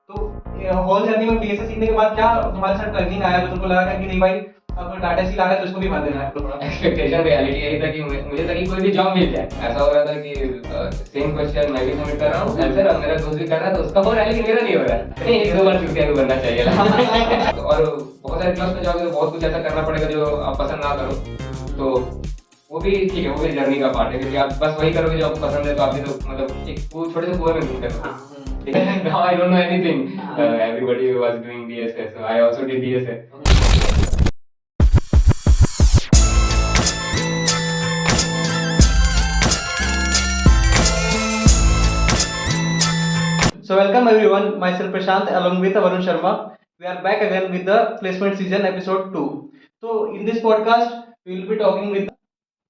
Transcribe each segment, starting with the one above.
तो whole journey में DSA सीखने के बाद क्या तुम्हारे साथ टर्निंग आया तो तुमको लगा कि नहीं भाई अब डाटा स्किल आ रहा है तो इसको भी भर देना है थोड़ा। एक्सपेक्टेशन रियलिटी यही था कि मुझे था कि कोई भी जॉब मिल जाए। ऐसा हो रहा था कि सेम क्वेश्चन मैं भी सबमिट कर रहा हूँ आंसर, अब मेरा दोस्त भी कर रहा है तो उसका हो रहा है लेकिन मेरा नहीं हो रहा है। नहीं, एक दो बार छुट्टियां भी बनना चाहिए। और बहुत सारे क्लास में जाओगे तो बहुत कुछ ऐसा करना पड़ेगा जो आप पसंद ना करो, तो वो भी ठीक है, वो भी जर्नी का पार्ट है क्योंकि आप बस वही करोगे जो आपको पसंद है तो आप भी तो मतलब एक वो छोटे से कुएं में घूमते रहो। Now I don't know anything. Everybody was doing DSA, so I also did DSA. So welcome everyone, myself Prashant along with Varun Sharma. We are back again with the placement season episode 2. So in this podcast, we will be talking with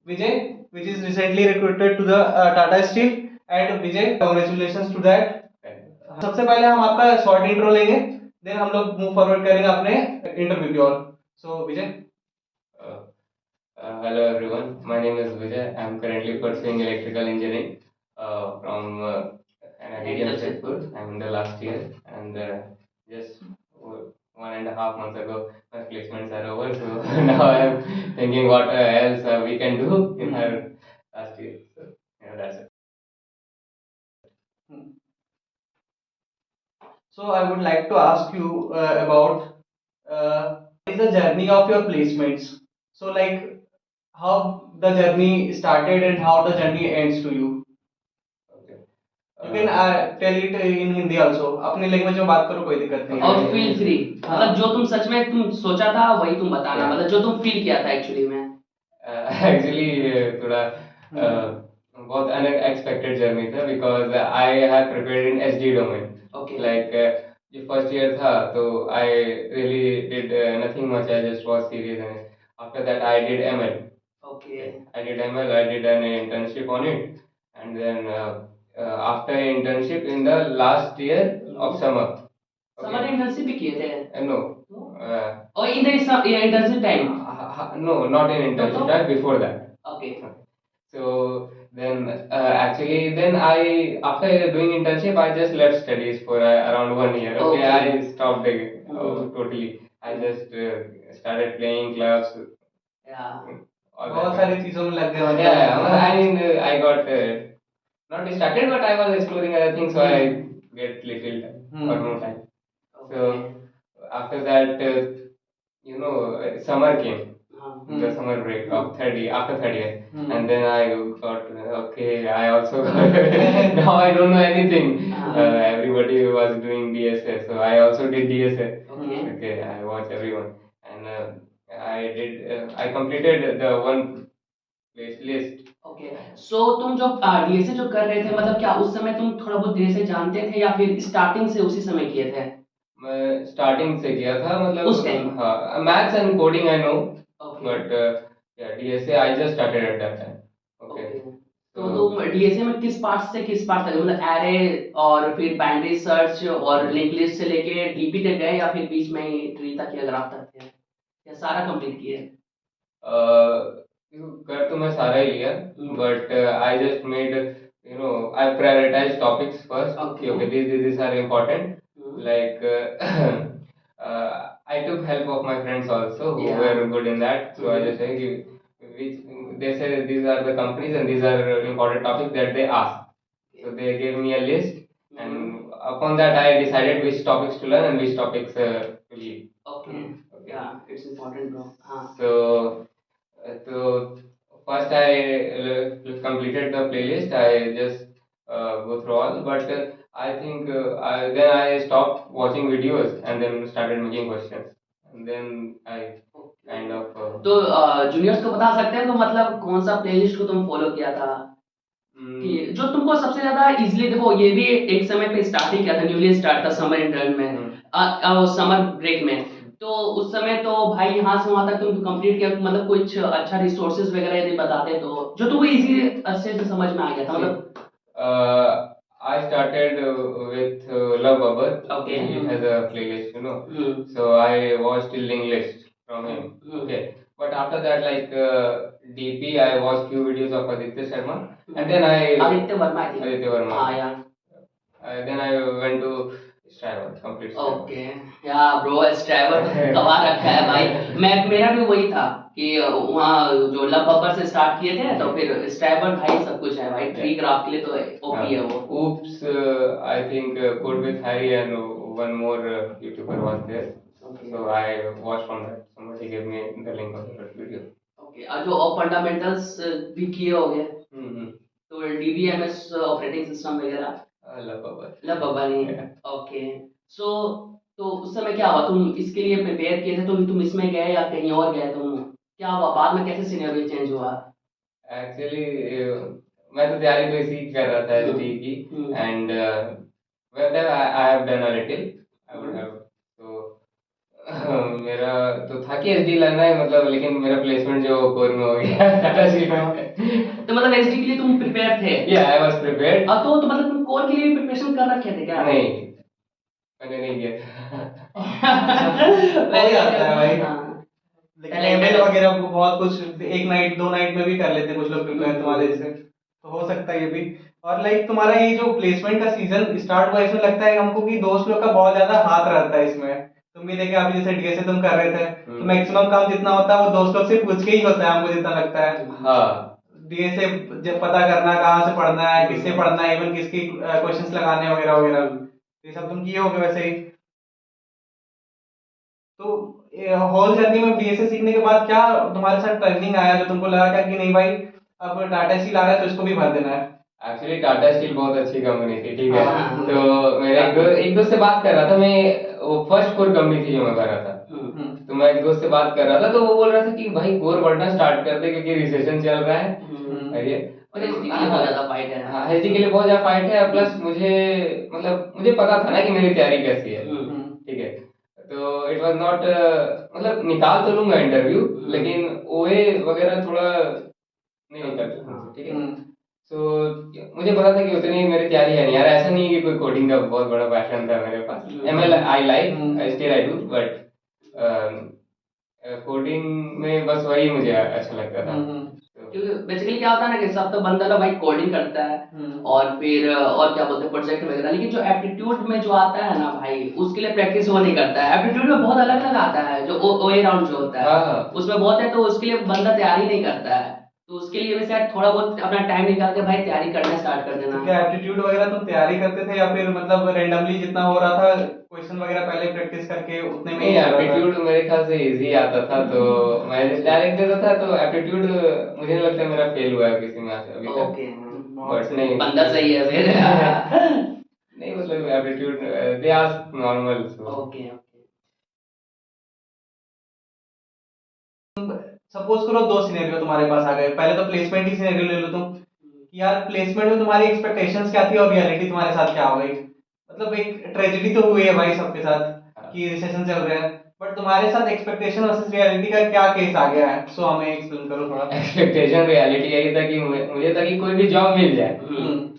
Vijay, which is recently recruited to the Tata Steel. And Vijay, congratulations to that. सबसे पहले हम आपका short intro लेंगे, then हम लोग move forward करेंगे अपने interview की ओर। सो विजय। Hello everyone, my name is Vijay. I'm currently pursuing electrical engineering from NIT Jamshedpur. I'm in the last year, and just 1.5 months ago my placements are over. So now I'm thinking what else we can do in our last year. So yeah, that's it. So I would like to ask you about what is the journey of your placements. So like how the journey started and how the journey ends to you. Okay. You can tell it in Hindi also. अपने language में बात करो, कोई दिक्कत नहीं और है। Feel free, मतलब जो तुम सच में तुम सोचा था वही तुम बताना, Yeah. मतलब जो तुम फील किया था एक्चुअली में। Actually थोड़ा बहुत unexpected journey था because I have prepared in SD domain. Okay. Like जो first year था तो I really did nothing much. I just was serious and after that I did ML. Okay. I did ML. I did an internship on it, and then after internship in the last year of summer. Summer internship भी किए थे? No. और in the internship time? No, not in internship time. Before that. Okay. So then actually then I after doing internship I just left studies for around 1 year. Okay, Okay. I stopped totally. I just started playing clubs. Yeah. all that बहुत kind सारी of- चीजों में लग गए मतलब। Yeah, I mean I got not distracted, but I was exploring other things, so I get little time or no time. So after that, summer came, the summer break of third year, after third year, and then I thought, okay, I also now I don't know anything. Everybody was doing DSA, so I also did DSA. Okay, I watched everyone, and I completed the one place list. Okay, so तुम जो DSA जो कर रहे थे, मतलब क्या उस समय तुम थोड़ा बहुत डीएसए जानते थे या फिर स्टार्टिंग से उसी समय किए थे? मैं स्टार्टिंग से किया था, मतलब उस टाइम? हाँ, maths and coding I know, okay. But DSA I just started at that time. Okay, तो तुम डीएसए में किस पार्ट से किस पार्ट तक, मतलब एरे और फिर बाइनरी सर्च और लिंक लिस्ट से लेके डीपी तक गए या फिर बीच में ही ट्री तक या ग्राफ तक थे, या सारा कंप्लीट किए? कर तो मैं सारा ही लिया, but I just made I prioritize topics first. Okay. Okay, these are important. Like I took help of my friends also who Yeah. were good in that, so I just say which they say these are the companies and these are important topics that they ask. So they gave me a list, and upon that I decided which topics to learn and which topics to leave. Okay. Yeah, it's important, bro. So first I completed the playlist. I just go through all, but I think then I stopped watching videos and then started making questions, and then I kind of तो juniors को बता सकते हैं तो मतलब कौन सा playlist को तुम फॉलो किया था कि जो तुमको सबसे ज्यादा इजीली, देखो ये भी एक समय पे स्टार्ट ही किया था, न्यूली स्टार्ट था समर इंटर्न में, समर ब्रेक में, तो उस समय तो भाई यहाँ से वहां तक तुम कंप्लीट किया, मतलब कुछ अच्छा रिसोर्सेज वगैरह यदि बताते तो जो तुमको इजी अच्छे से समझ में आ गया था, मतलब। I started with Love Babbar. Okay. He has a playlist. So I watched till English from him. Okay. But after that, like DP, I watched few videos of Aditya Sharma, and then Aditya Verma, I think. Aditya Verma. Yeah. Then I went to Strivers, itself. Okay या bro striver कमा रखा है भाई। मेरा भी वही था कि वहाँ जो लब बब्बर से स्टार्ट किए थे तो फिर स्ट्राइवर भाई सब कुछ है भाई, ट्री ग्राफ के लिए तो ओपी है वो। Oops, I think Code with Harry and one more YouTuber was there. Okay. So I watched from that. Somebody gave me the link of that video. Okay और जो फंडामेंटल्स भी किए हो गए हम्म। तो डीबीएमएस ऑपरेटिंग सिस्टम वगैरह लब बब्बर नहीं। Yeah. ओके सो तो उस समय क्या हुआ, तुम इसके लिए प्रिपेयर किए थे, तुम इसमें गए या कहीं और गए, तुम क्या हुआ बाद में, कैसे सिनेरियो चेंज हुआ? Actually, मैं तो तैयारी तो इसी कर रहा था एसडी की and web dev I have done a little I would have तो मेरा तो था कि एसडी लेना है मतलब, लेकिन मेरा प्लेसमेंट जो कोर में हो गया टाटा स्टील में। तो मतलब एसडी के लिए तुम प्रिपेयर थे? या आई वाज प्रिपेयर्ड। अब तो मतलब तुम कोर के लिए भी प्रिपरेशन कर रखे थे क्या? नहीं, मैंने नहीं किया। हो जाता है भाई। हाँ। लेकिन एमएल वगैरह को बहुत कुछ एक नाइट 2 नाइट में भी कर लेते कुछ लोग प्रिपेयर तुम्हारे जैसे, तो हो सकता है ये भी। और लाइक तुम्हारा ये जो प्लेसमेंट का सीजन स्टार्ट हुआ, इसमें लगता है हमको कि दोस्त लोग का बहुत ज्यादा हाथ रहता है इसमें। तुम भी देखे अभी जैसे डीएसए तुम कर रहे थे तो मैक्सिमम काम जितना होता है वो दोस्त लोग से पूछ के ही होता है, हमको जितना लगता है। हाँ, डीएसए जब पता करना कहाँ से पढ़ना है, किससे पढ़ना है, इवन किसकी क्वेश्चंस लगाने वगैरह वगैरह, ये सब तुम किए होगे वैसे ही। तो होल जर्नी में डीएसए सीखने के बाद क्या तुम्हारे साथ टर्निंग आया जो तुमको लगा क्या कि नहीं भाई अब टाटा स्टील आ रहा है तो इसको भी भर देना है? एक्चुअली टाटा स्टील बहुत अच्छी कंपनी थी, ठीक है। हाँ। तो मेरे एक दोस्त से बात कर रहा था, मैं वो फर्स्ट कोर कंपनी थी जो मैं कर रहा था। तो मैं एक दोस्त से बात कर रहा था तो वो बोल रहा था कि भाई कोर बढ़ना स्टार्ट कर दे क्योंकि रिसेशन चल रहा है। ये और एसडी के लिए बहुत ज्यादा फाइट है। हाँ, एसडी के लिए बहुत ज्यादा फाइट है। प्लस मुझे पता था ना कि मेरी तैयारी कैसी है, ठीक है। तो इट वाज नॉट मतलब निकाल तो लूंगा इंटरव्यू, लेकिन ओए वगैरह थोड़ा नहीं निकल, ठीक है। सो मुझे पता था कि उतनी मेरी तैयारी है नहीं यार, ऐसा नहीं है कि कोई कोडिंग का बहुत बड़ा पैशन था मेरे पास। ML I like, I still I do, but coding में बस वही मुझे अच्छा लगता था। क्योंकि बेसिकली क्या होता है ना कि सब तो बंदा लोग भाई कोडिंग करता है और फिर और क्या बोलते हैं प्रोजेक्ट वगैरह, लेकिन जो एप्टीट्यूड में जो आता है ना भाई उसके लिए प्रैक्टिस वो नहीं करता है। एप्टीट्यूड में बहुत अलग अलग आता है जो ओए राउंड जो होता है उसमें बहुत है, तो उसके लिए बंदा तैयारी नहीं करता है। तो उसके लिए भी शायद थोड़ा बहुत अपना टाइम निकाल के भाई तैयारी करना स्टार्ट कर देना। तो क्या एप्टीट्यूड वगैरह तुम तैयारी करते थे या फिर मतलब रैंडमली जितना हो रहा था क्वेश्चन वगैरह पहले प्रैक्टिस करके उतने में ही? एप्टीट्यूड मेरे ख्याल से इजी आता था तो मैं डायरेक्ट देता था। तो एप्टीट्यूड मुझे नहीं लगता मेरा फेल हुआ है किसी में अभी तक। ओके, बट नहीं, बंदा सही है फिर। नहीं मतलब aptitude they ask normal. Okay suppose करो 2 सिनेरियो तुम्हारे पास आ गए। पहले तो प्लेसमेंट की सिनेरियो ले लो तुम कि यार प्लेसमेंट में तुम्हारी एक्सपेक्टेशंस क्या थी और रियलिटी तुम्हारे साथ क्या हो गई। मतलब एक ट्रेजेडी तो हुई है भाई सबके साथ कि रिसेशन चल रहा है, बट तुम्हारे साथ एक्सपेक्टेशन वर्सेस रियलिटी का क्या केस आ गया है? सो हमें एक्सप्लेन करो थोड़ा। एक्सपेक्टेशन रियलिटी यही था कि मुझे था कि कोई भी जॉब मिल जाए,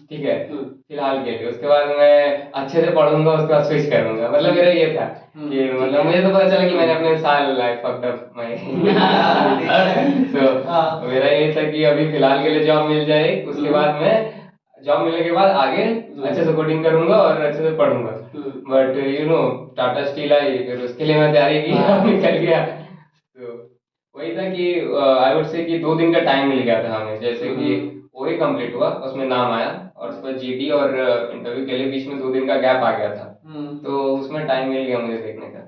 ठीक है, फिलहाल के लिए। उसके बाद मैं अच्छे से पढ़ूंगा, उसके बाद स्विच करूंगा। मतलब मेरा ये था कि मतलब मुझे तो पता चला कि मैंने अपने साल लाइफ फक्ड अप माय तो मेरा ये था कि अभी फिलहाल के लिए जॉब मिल जाए, उसके बाद मैं जॉब मिलने के बाद आगे अच्छे से कोडिंग करूंगा और अच्छे से पढ़ूंगा। But you know Tata steel आई, फिर उसके लिए मैं तैयारी की और निकल गया। तो वही था कि आई वुड से कि 2 दिन का टाइम मिल गया था हमें। जैसे कि ओए कंप्लीट हुआ, उसमें नाम आया और उस पर जीडी और इंटरव्यू के लिए बीच में 2 दिन का गैप आ गया था। तो उसमें टाइम मिल गया मुझे देखने का।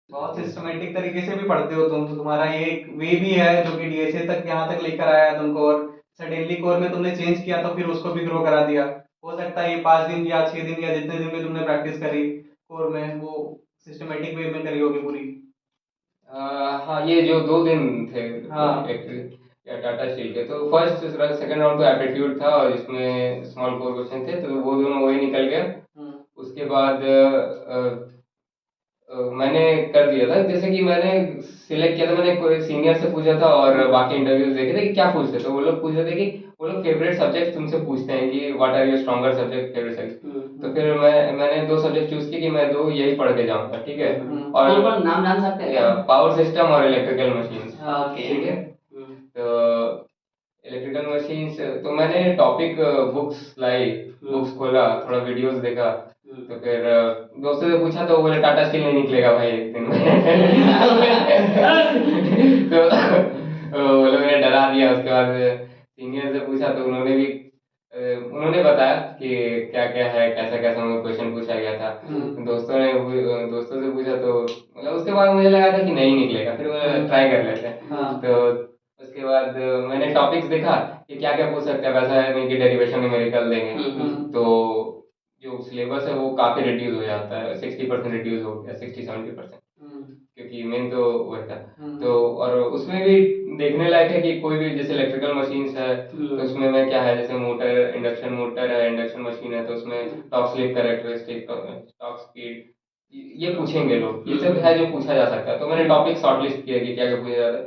बहुत सिस्टमेटिक तरीके से भी पढ़ते हो तुम, तो तुम्हारा ये एक वे भी है जो कि डीएसए तक यहाँ तक लेकर आया तुमको, और सडनली कोर में तुमने चेंज किया तो फिर उसको भी ग्रो करा दिया। हो सकता है ये 5 दिन या 6 दिन या जितने दिन में तुमने प्रैक्टिस करी कोर में वो सिस्टमेटिक वे में करी होगी पूरी। हाँ, ये जो 2 दिन थे हाँ या टाटा स्टील के, तो फर्स्ट सेकंड राउंड तो एप्टीट्यूड था और इसमें स्मॉल कोर क्वेश्चन थे, तो वो दोनों वही निकल गया। उसके बाद मैंने कर दिया था। जैसे कि मैंने सिलेक्ट किया था, मैंने कोई सीनियर से पूछा था और बाकी इंटरव्यूज देखे थे कि क्या पूछते, तो वो लोग पूछ रहे थे कि वो लोग फेवरेट सब्जेक्ट तुमसे पूछते हैं कि what are your stronger subject, favourite subject. तो फिर मैंने 2 सब्जेक्ट चूज किए कि मैं 2 यही पढ़ के जाऊंगा, ठीक है। और नाम जान सकते हैं? पावर सिस्टम और इलेक्ट्रिकल मशीन्स, ओके ठीक है। तो इलेक्ट्रिकल मशीन्स तो मैंने मैंने टॉपिक बुक्स लाई, बुक्स खोला, थोड़ा वीडियोस देखा, तो फिर दोस्तों से पूछा तो वो बोले टाटा स्टील नहीं निकलेगा भाई एक दिन में। तो वो लोगों ने डरा दिया। उसके बाद सीनियर से पूछा तो उन्होंने बताया कि क्या क्या है, कैसा कैसा उनको क्वेश्चन पूछा गया था। दोस्तों से पूछा तो मतलब उसके बाद मुझे लगा था कि नहीं निकलेगा, फिर वो ट्राई कर लेते हैं। हाँ। तो उसके बाद मैंने टॉपिक्स देखा कि क्या क्या पूछ सकते हैं। वैसा है नहीं कि डेरिवेशन न्यूमेरिकल देंगे, तो जो सिलेबस है वो काफी रिड्यूस हो जाता है, 60% रिड्यूस हो गया, 60-70%, क्योंकि मेन तो वही था। तो और उसमें भी देखने लायक है कि कोई भी जैसे इलेक्ट्रिकल मशीन्स है तो उसमें में क्या है, जैसे मोटर, इंडक्शन मोटर है, इंडक्शन मशीन है, तो उसमें torque slip characteristic, torque speed, ये पूछेंगे लोग, ये सब है जो पूछा जा सकता है। तो मैंने टॉपिक शॉर्टलिस्ट किया कि क्या क्या पूछा जाता है,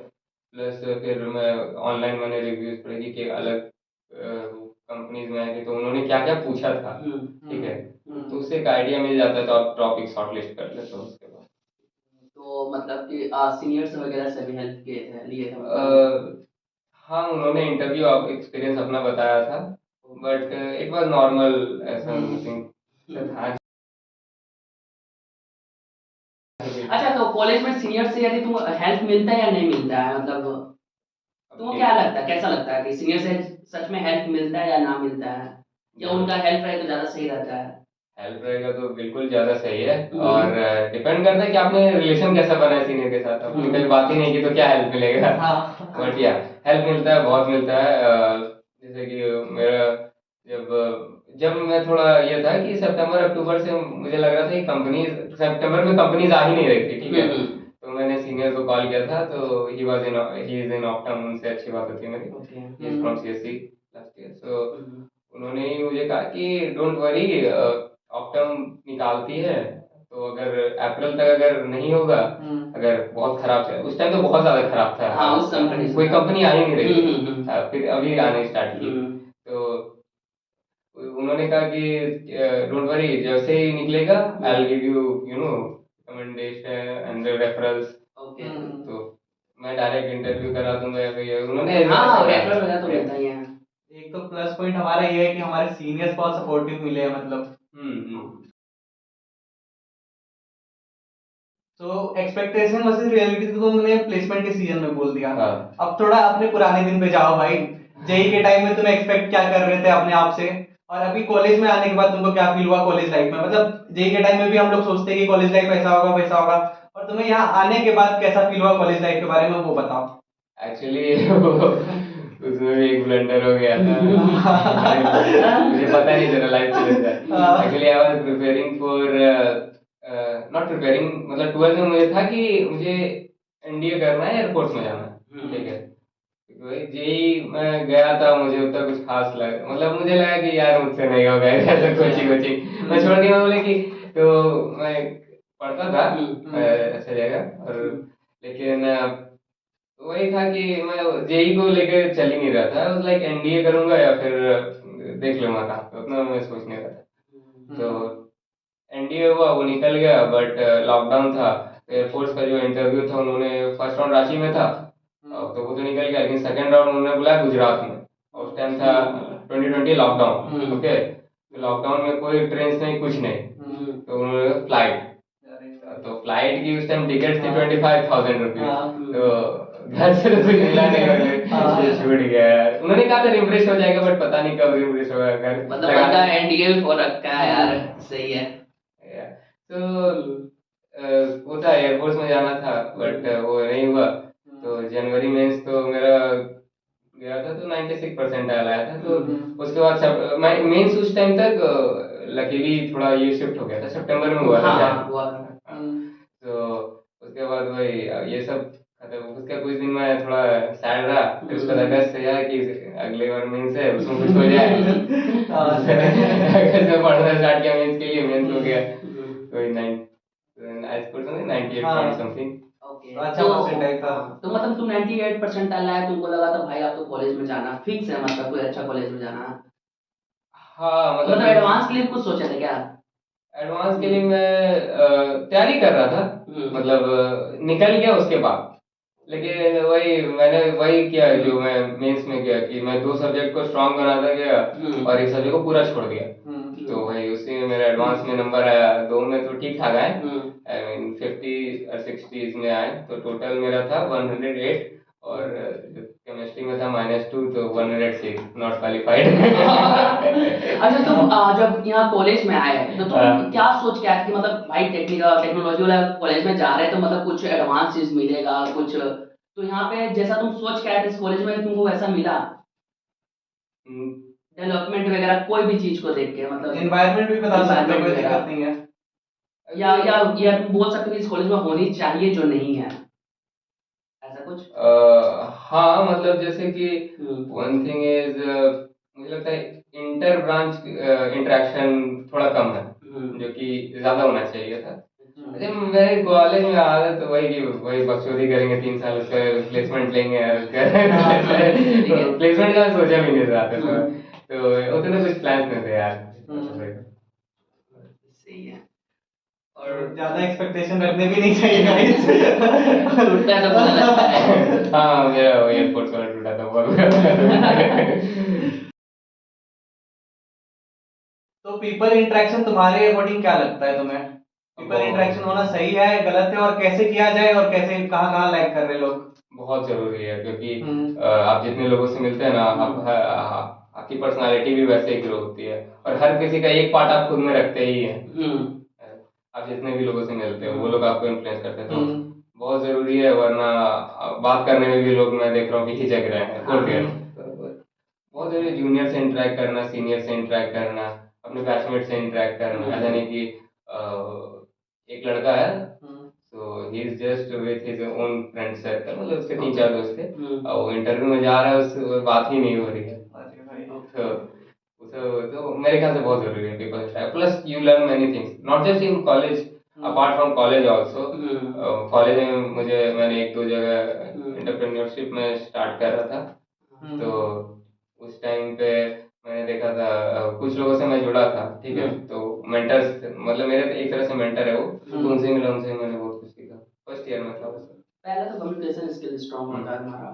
प्लस फिर मैं ऑनलाइन मैंने रिव्यूज पढ़े कि अलग कंपनीज में आए थे तो उन्होंने क्या क्या पूछा था, ठीक है, तो उससे एक आइडिया मिल जाता है। तो आप टॉपिक शॉर्टलिस्ट कर लेते हो उसके बाद। तो मतलब कि सीनियर्स वगैरह से भी हेल्प लिए थे हाँ, उन्होंने इंटरव्यू एक्सपीरियंस अपना बताया था, बट इट वाज नॉर्मल, ऐसा नथिंग था। अच्छा, तो कॉलेज में सीनियर से यदि तुम हेल्प मिलता है या नहीं मिलता है, मतलब तुमको क्या लगता है, कैसा लगता है कि सीनियर से सच में हेल्प मिलता है या ना मिलता है, या उनका हेल्प रहे तो ज्यादा सही रहता है? हेल्प रहेगा तो बिल्कुल ज्यादा सही है, और डिपेंड करता है कि आपने रिलेशन कैसा बना है सीनियर के साथ। आपने कभी बात ही नहीं की तो क्या हेल्प मिलेगा। बट या हेल्प मिलता है, बहुत मिलता है। जैसे कि मेरा जब मैं थोड़ा ये था कि सितंबर अक्टूबर से मुझे लग रहा था कि कंपनी, सितंबर में कंपनीज आ ही नहीं रही थी, ठीक है, तो मैंने सीनियर को कॉल किया था। तो ही इज इन ऑप्टम, उनसे अच्छी बात होती है मेरी, he is from CSC last year. So उन्होंने ही मुझे कहा कि डोंट वरी, ऑप्टम निकालती है, तो अगर अप्रैल तक अगर नहीं होगा, अगर बहुत खराब चला, उस टाइम तो बहुत ज्यादा खराब था। हाँ, उस कंपनी कोई कंपनी आ ही नहीं रही थी। फिर अभी आने स्टार्ट की। तो उन्होंने कहा कि डोंट वरी, जैसे ही निकलेगा I will give you you know recommendation and referrals. तो मैं डायरेक्ट इंटरव्यू करा दूंगा या फिर उन्होंने हाँ, रेफरल वगैरह तो मिलता ही है। एक तो प्लस पॉइंट हमारा ये है कि हमारे सीनियर्स बहुत सपोर्टिव मिले हैं, मतलब। तो एक्सपेक्टेशन वर्सेस रियलिटी तो तुमने प्लेसमेंट के सीजन में बोल दिया। हाँ। अब थोड़ा अपने पुराने दिन पे जाओ भाई। जेई के टाइम में तुम एक्सपेक्ट क्या कर रहे थे अपने आप से, और अभी कॉलेज में आने के बाद तुमको क्या फील हुआ कॉलेज लाइफ में? मतलब जेई के टाइम में भी हम लोग सोचते हैं कि कॉलेज लाइफ ऐसा होगा वैसा होगा, और तुम्हें यहाँ आने के बाद कैसा फील हुआ कॉलेज लाइफ के बारे में, वो बताओ। एक्चुअली उसमें भी एक ब्लंडर हो गया था। मुझे पता नहीं चला लाइफ चले जाए। Actually I was preparing for, not preparing, मतलब 12th में मुझे था कि मुझे एनडीए करना है, एयरफोर्स में जाना है, ठीक है। जेई मैं गया था, मुझे उतना कुछ खास लगा, मतलब मुझे लगा कि यार मुझसे नहीं होगा ऐसा, कोचिंग मैं छोड़ दिया। मैं बोले कि, तो मैं पढ़ता था ऐसा जगह, और लेकिन वही था कि मैं जेई को लेकर चल ही नहीं रहा था। लाइक एनडीए करूंगा या फिर देख लूंगा कहाँ पे, उतना मैं सोच नहीं रहा था। तो एनडीए हुआ, वो निकल गया, बट लॉकडाउन था। एयरफोर्स का जो इंटरव्यू था, उन्होंने फर्स्ट राउंड रांची में था, तो वो तो निकल गया, लेकिन सेकंड राउंड उन्होंने बुलाया गुजरात में, और उस टाइम था 2020 लॉकडाउन, ओके। तो लॉकडाउन में कोई ट्रेन नहीं, कुछ नहीं, तो उन्होंने फ्लाइट, तो फ्लाइट की उस टाइम टिकट थी 25,000 रुपीज। तो घर से तो कुछ मिला नहीं, मुझे छूट गया यार। उन्होंने कहा था रिफ्रेश हो जाएगा, बट पता नहीं कब रिफ्रेश होगा। घर मतलब बंदा एनडीए हो रखा है यार, सही है। तो वो था, एयरफोर्स में जाना था, बट वो नहीं हुआ। तो जनवरी मेंस तो मेरा गया था, तो 96 परसेंटाइल आया था। तो उसके बाद सब मेंस उस टाइम तक लकीली थोड़ा ये शिफ्ट हो गया था, सितंबर में हुआ था शायद। तो उसके बाद वही ये सब खत्म। उसका कुछ दिन मैं थोड़ा सैड रहा, फिर उसके बाद अगस्त से यार कि अगले बार मेंस है, उसमें कुछ हो जाए। अगस्त में पढ़ना स्टार्ट किया मेंस के लिए, मेंस हो गया, कोई 98 पॉइंट समथिंग। अच्छा परसेंटाइल था। तो मतलब तुम 98 परसेंटाइल आया, तुमको लगा था भाई आप तो कॉलेज में जाना फिक्स है, मतलब कोई अच्छा कॉलेज में जाना। हाँ, मतलब एडवांस के लिए कुछ सोचा था क्या? एडवांस के लिए मैं तैयारी कर रहा था, मतलब निकल गया उसके बाद। लेकिन वही किया जो मैं मेंस में किया कि मैं 2 सब्जेक्ट को स्ट्रांग बनाता गया और एक सब्जेक्ट को पूरा छोड़ दिया। तो वही उसी में मेरा एडवांस में नंबर आया, 2 में तो ठीक ठाक आए, आई मीन 50 और 60 में आए, तो टोटल मेरा था 108 और केमिस्ट्री में था -2 तो 106 नॉट क्वालिफाइड। अच्छा तुम जब यहाँ कॉलेज में आए तो तुम क्या सोच के आए कि मतलब भाई टेक्नोलॉजी वाला कॉलेज में जा रहे हैं तो मतलब कुछ एडवांस चीज मिलेगा कुछ, तो यहाँ पे जैसा तुम सोच के आए थे इस कॉलेज में तुमको वैसा मिला डेवलपमेंट वगैरह कोई भी चीज को देख के, मतलब एनवायरनमेंट भी बता सकते हो, कोई environment दिक्कत वगैरह। नहीं है। या तुम बोल सकते हो कि इस कॉलेज में होनी चाहिए जो नहीं है, ऐसा कुछ? हाँ मतलब जैसे कि हम्म, वन थिंग इज मुझे लगता है इंटर ब्रांच इंटरेक्शन थोड़ा कम है, जो कि ज्यादा होना चाहिए था। अरे मेरे कॉलेज में आदत तो वही कि वही बकचोदी करेंगे 3 साल, उसका प्लेसमेंट लेंगे और प्लेसमेंट का सोचा भी नहीं था तो उतने कुछ प्लान्स नहीं थे यार। सही है। और ज्यादा एक्सपेक्टेशन रखने भी नहीं चाहिए गाइस। टूटता है तो बुरा लगता है। हाँ मेरा वो एयरपोर्ट वाला टूटा था बहुत। तो पीपल इंटरेक्शन तुम्हारे अकॉर्डिंग क्या लगता है तुम्हें? पीपल इंटरेक्शन होना सही है, गलत है, और कैसे किया जाए और कैसे कहाँ कहाँ लैग कर रहे लोग? बहुत जरूरी है क्योंकि आप जितने लोगों से मिलते हैं ना, आपकी पर्सनालिटी भी वैसे ही ग्रो होती है और हर किसी का एक पार्ट आप खुद में रखते ही हैं। आप जितने भी लोगों से मिलते हो वो लोग आपको इन्फ्लुएंस करते हैं, तो बहुत जरूरी है, वरना बात करने में भी लोग मैं देख रहा हूँ कि हिचक रहे हैं, बोल रहे हैं। तो बहुत जरूरी है जूनियर से इंटरेक्ट करना, सीनियर से इंटरेक्ट करना, अपने बैचमेट से इंटरेक्ट करना। ऐसा नहीं कि एक लड़का है तो he is just with his own friend circle, मतलब उसके 3-4 दोस्त थे और वो इंटरव्यू में जा रहा है, उससे बात ही नहीं हो रही है। तो मेरे ख्याल से बहुत जरूरी है people, plus you learn many things not just in college, apart from college also. College में मैंने 1-2 जगह एंटरप्रेन्योरशिप में स्टार्ट कर रहा था, तो उस टाइम पे मैंने देखा था कुछ लोगों से मैं जुड़ा था, ठीक है, तो मेंटर्स मतलब मेरे एक तरह से मेंटर है वो, तो उनसे मिला, उनसे मैंने बहुत कुछ सीखा। फर्स्ट ईयर में था वो सब। पहले तो कम्युनिकेशन स्किल स्ट्रांग होता है तुम्हारा,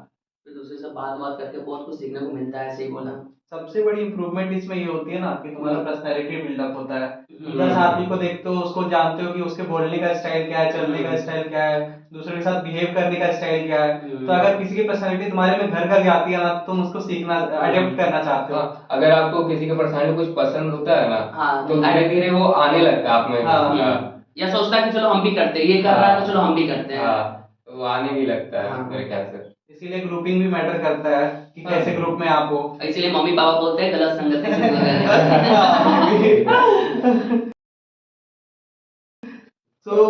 फिर दूसरे से बात करके बहुत कुछ सीखने को मिलता है, सही बोला। सबसे बड़ी इम्प्रूवमेंट इसमें ये होती है ना कि तुम्हारा पर्सनैलिटी बिल्डअप होता है। 10 आदमी को देखते हो, उसको जानते हो कि उसके बोलने का स्टाइल क्या है, चलने का स्टाइल क्या है, दूसरे के साथ बिहेव करने का स्टाइल क्या है। तो अगर किसी की पर्सनैलिटी तुम्हारे में घर कर जाती है ना, तो तुम उसको सीखना, अडेप्ट करना चाहते हो। अगर आपको किसी के पर्सनैलिटी कुछ पसंद होता है ना, तो धीरे धीरे वो आने लगता है आप में। या सोचता है कि चलो हम भी करते हैं, ये कर रहा है तो चलो हम भी करते हैं। तो वो आने भी लगता है मेरे ख्याल से। इसीलिए ग्रुपिंग भी मैटर करता है कि कैसे ग्रुप में आप हो। इसीलिए मम्मी पापा बोलते हैं गलत संगति से दूर रहना। तो